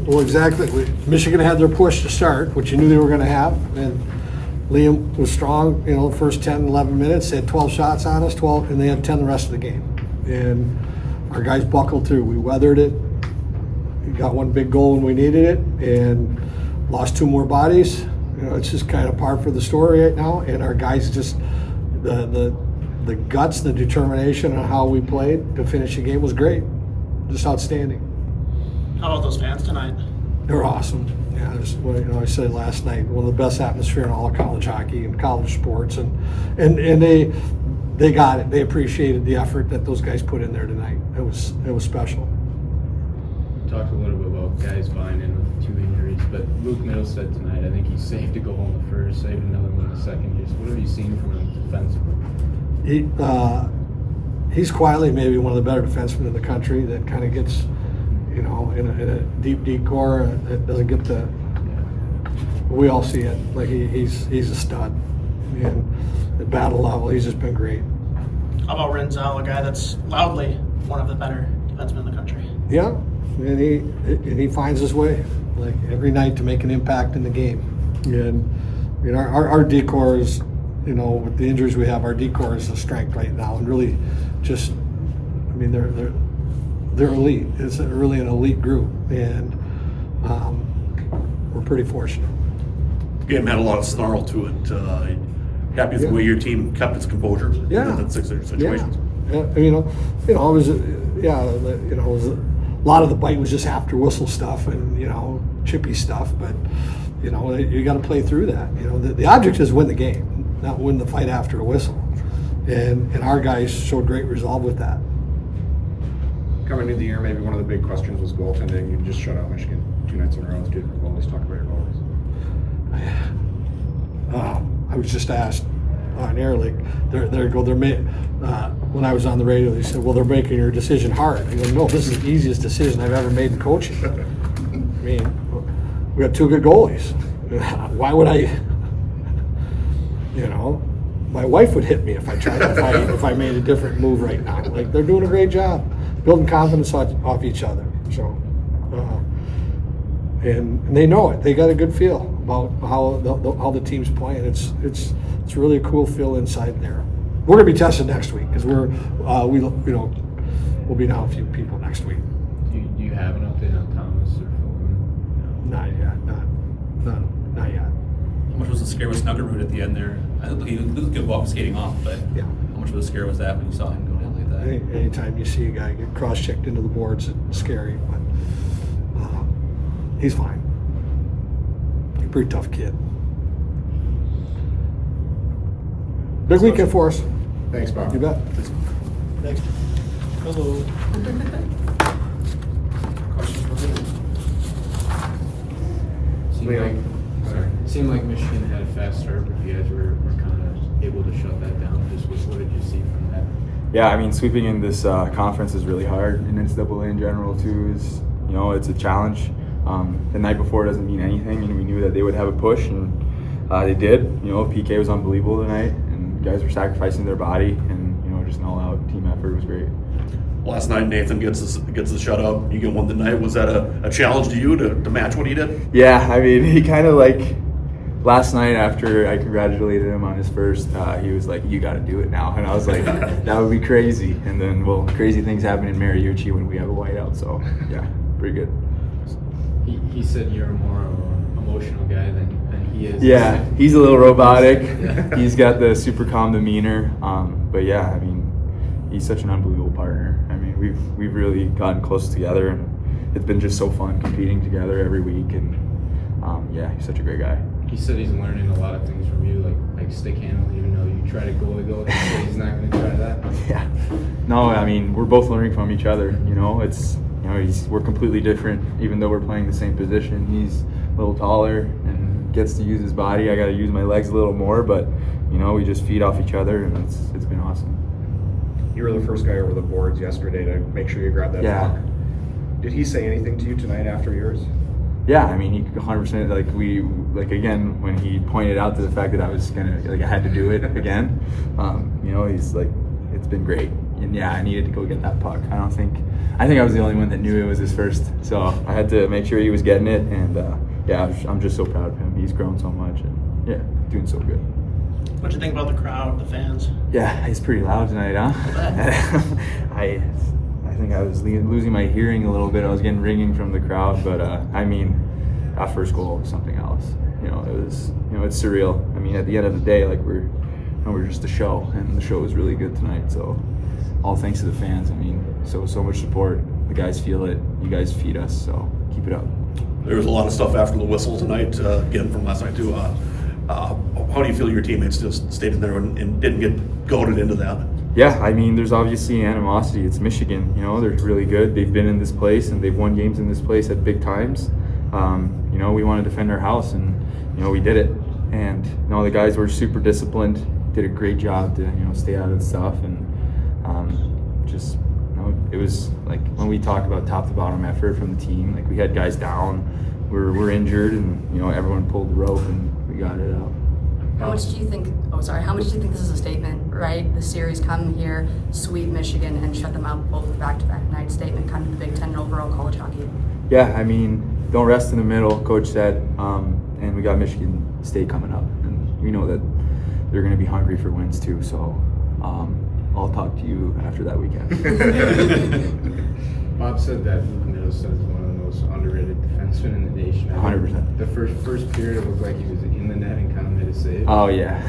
Well, exactly. Michigan had their push to start, which you knew they were going to have, and Liam was strong, the first 10, 11 minutes. They had 12 shots on us, 12, and they had 10 the rest of the game. And our guys buckled through. We weathered it. We got one big goal when we needed it, and lost 2 more bodies. It's just kind of par for the story right now. And our guys just, the guts, the determination on how we played to finish the game was great. Just outstanding. How about those fans tonight? They were awesome. Yeah, I said last night, one of the best atmosphere in all of college hockey and college sports, and they got it. They appreciated the effort that those guys put in there tonight. It was special. Talked a little bit about guys buying in with 2 injuries, but Luke Middlestead tonight, I think he's saved a goal in the first, saved another one in the second. Just what have you seen from him defensively? He's quietly maybe one of the better defensemen in the country that kind of gets, in a deep decor that doesn't get the. We all see it. Like he's a stud, and at battle level, he's just been great. How about Rinzel, a guy that's loudly one of the better defensemen in the country? Yeah, and he finds his way, like every night, to make an impact in the game. And our decor is, with the injuries we have, our decor is a strength right now, and really, just, they're elite. It's really an elite group, and we're pretty fortunate. The game had a lot of snarl to it. Happy with the way your team kept its composure in that 6 situations. It was a lot of the bite was just after whistle stuff and chippy stuff, but you got to play through that. The object is win the game, not win the fight after a whistle, and our guys showed great resolve with that. Coming into the year, maybe one of the big questions was goaltending. You just shut out Michigan 2 nights in a row with 2 different goalies. Talk about your goalies. I was just asked on air, like, when I was on the radio, they said, well, they're making your decision hard. I go, no, this is the easiest decision I've ever made in coaching. We got 2 good goalies. Why would I, my wife would hit me if I tried, if I made a different move right now. Like, they're doing a great job building confidence off each other. So, and they know it. They got a good feel about how the team's playing. It's really a cool feel inside there. We're gonna be tested next week because we'll be down a few people next week. Do you have an update on Thomas or Fulton? Not yet. How much was the scare with Snuggerud at the end there? He looked good while skating off, but Yeah. how much of a scare was that when you saw him go down like that? Anytime you see a guy get cross-checked into the boards, it's scary, but he's fine. He's a pretty tough kid. Big weekend for us. Thanks, Bob. You bet. Thanks. Hello. Questions for him? Seemed like Michigan had a fast start, but you guys were kind of able to shut that down. Just what did you see from that? Yeah, sweeping in this conference is really hard, and NCAA in general too is, it's a challenge. The night before doesn't mean anything, and we knew that they would have a push, and they did. PK was unbelievable tonight, and guys were sacrificing their body, and just an all-out team effort was great. Last night, Nathan gets the shutout. You get one tonight. Was that a challenge to you to match what he did? Yeah, he kind of last night after I congratulated him on his first, he was like, "You got to do it now," and I was like, "That would be crazy." And then, crazy things happen in Mariucci when we have a whiteout. So yeah, pretty good. He said you're a more emotional guy than he is. Yeah, he's a little robotic. He's got the super calm demeanor. But yeah, he's such an unbelievable partner. We've really gotten close together, and it's been just so fun competing together every week. And yeah, he's such a great guy. He said he's learning a lot of things from you, like stick handling. Even though you try to goalie go, he said he's not going to try that. Yeah, no, we're both learning from each other. We're completely different, even though we're playing the same position. He's a little taller and gets to use his body. I got to use my legs a little more, but we just feed off each other, and it's been awesome. You were the first guy over the boards yesterday to make sure you grabbed that puck. Did he say anything to you tonight after yours? Yeah, he 100%. Again, when he pointed out to the fact that I was I had to do it again. He's like, it's been great. and yeah, I needed to go get that puck. I think I was the only one that knew it was his first, so I had to make sure he was getting it, and yeah, I'm just so proud of him. He's grown so much, and yeah, doing so good. What'd you think about the crowd, the fans? Yeah, it's pretty loud tonight, huh? I think I was losing my hearing a little bit. I was getting ringing from the crowd, but I mean, that first goal was something else. It was, it's surreal. I mean, at the end of the day, like we're just a show, and the show was really good tonight. So, all thanks to the fans. I mean, so much support. The guys feel it. You guys feed us. So keep it up. There was a lot of stuff after the whistle tonight, again from last night too. How do you feel your teammates just stayed in there and didn't get goaded into that? Yeah, I mean, there's obviously animosity. It's Michigan. They're really good. They've been in this place, and they've won games in this place at big times. We want to defend our house, and we did it. And the guys were super disciplined. Did a great job to stay out of the stuff, and just it was like when we talk about top to bottom effort from the team. Like we had guys down, we're injured, and everyone pulled the rope, and we got it out. How much do you think this is a statement, right? The series come here, sweep Michigan, and shut them out both back-to-back nights. Statement kind of the Big Ten overall college hockey. Yeah, I mean, don't rest in the middle, Coach said, and we got Michigan State coming up, and we know that they're going to be hungry for wins too. So I'll talk to you after that weekend. Bob said that Middleton is one of the most underrated defensemen in the nation. 100%. The first period, it looked like he was in the net and kind of made a save. Oh yeah.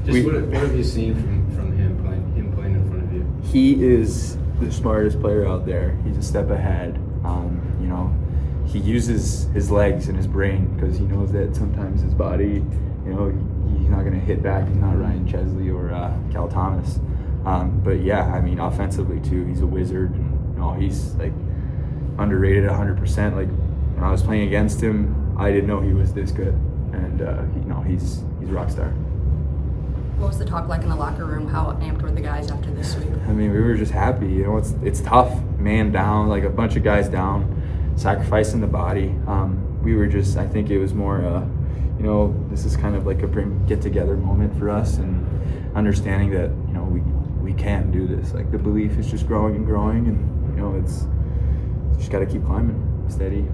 What have you seen from him playing in front of you? He is the smartest player out there. He's a step ahead. He uses his legs and his brain because he knows that sometimes his body, he's not going to hit back. He's not Ryan Chesley or Cal Thomas. But yeah, I mean, offensively too, he's a wizard. And, he's like underrated 100%. Like when I was playing against him, I didn't know he was this good. And he's a rock star. What was the talk like in the locker room? How amped were the guys after this sweep? I mean, we were just happy. It's tough, man down, like a bunch of guys down, sacrificing the body. We were just, I think it was more, this is kind of like a get-together moment for us, and understanding that, we can do this. Like the belief is just growing and growing, and, it's just got to keep climbing, steady.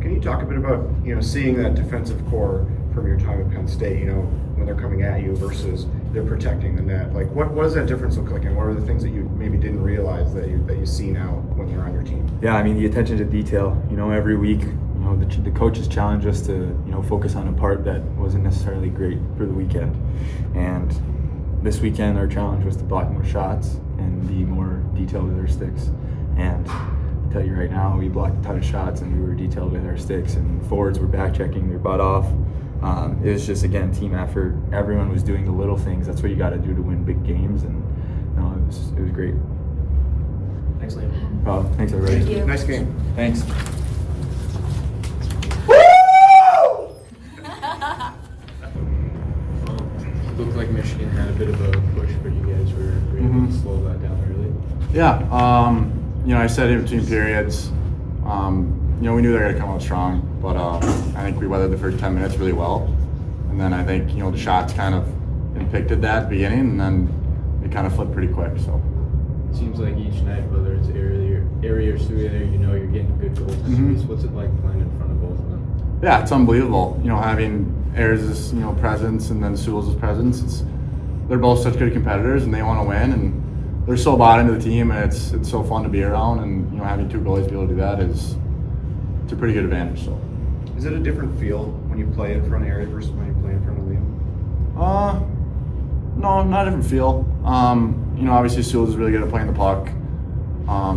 Can you talk a bit about, seeing that defensive core from your time at Penn State, when they're coming at you versus they're protecting the net? Like, what does that difference look like, and what are the things that you maybe didn't realize that you see now when they're on your team? Yeah, I mean, the attention to detail. Every week, the coaches challenge us to, focus on a part that wasn't necessarily great for the weekend. And this weekend, our challenge was to block more shots and be more detailed with our sticks. And I'll tell you right now, we blocked a ton of shots, and we were detailed with our sticks, and forwards were back checking their butt off. It was just, again, team effort. Everyone was doing the little things. That's what you got to do to win big games, and it was great. Thanks, Liam. Thanks, everybody. Thank you. Nice game. Thanks. It looked like Michigan had a bit of a push, but you guys were able to slow that down early. Yeah, I said in between periods, we knew they were going to come out strong, but I think we weathered the first 10 minutes really well. And then I think, the shots kind of impacted that at the beginning, and then it kind of flipped pretty quick. So It seems like each night, whether it's area or Souliere, you're getting good goals. What's it like playing in front of both of them? yeah, it's unbelievable. Having Ayers' presence and then Sewell's presence. They're both such good competitors, and they want to win, and they're so bought into the team, and it's so fun to be around. And having two goalies be able to do that it's a pretty good advantage. So. Is it a different feel when you play in front of Ariel versus when you play in front of Liam? No, not a different feel. Obviously Sewell's is really good at playing the puck.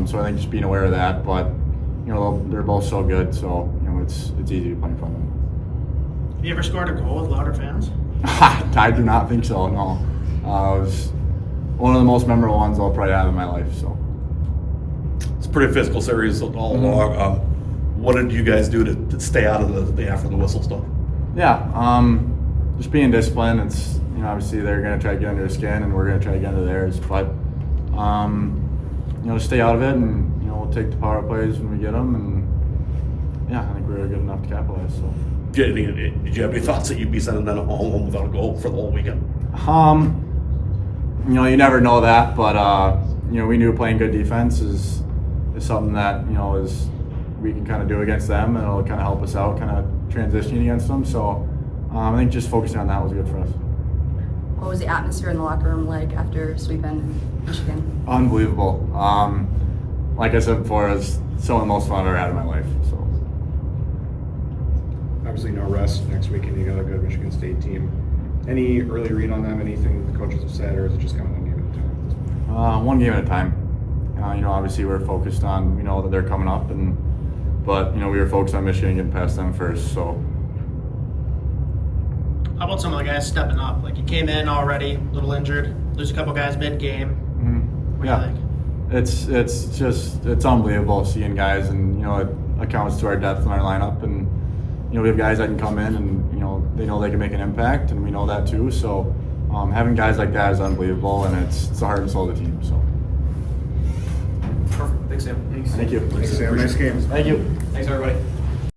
So I think just being aware of that, but they're both so good, so it's easy to play in front of them. Have you ever scored a goal with louder fans? I do not think so. No, it was one of the most memorable ones I'll probably have in my life. So It's a pretty physical series all along. What did you guys do to stay out of the after the whistle stuff? yeah, just being disciplined. It's obviously they're going to try to get under your skin, and we're going to try to get under theirs. But stay out of it, and we'll take the power plays when we get them. And yeah, I think we're good enough to capitalize. So. Did you have any thoughts that you'd be sending them home without a goal for the whole weekend? you never know that, but we knew playing good defense is something that is we can kind of do against them, and it'll kind of help us out, kind of transitioning against them. So I think just focusing on that was good for us. What was the atmosphere in the locker room like after sweeping Michigan? Unbelievable. Like I said before, it's some of the most fun I've ever had in my life. So Obviously, no rest next weekend. You got a good Michigan State team. Any early read on them? Anything the coaches have said, or is it just kind of one game at a time at this point? one game at a time. Obviously we're focused on that they're coming up, but we were focused on Michigan getting past them first. So How about some of the guys stepping up? Like, you came in already a little injured. There's a couple guys mid-game. What do you think? It's unbelievable seeing guys, and it accounts to our depth in our lineup, and we have guys that can come in and they know they can make an impact, and we know that too. So having guys like that is unbelievable, and it's the heart and soul of the team. So Perfect. Thanks, Sam. thank you. Thanks, Sam. Nice game. Thank you. Thanks, everybody.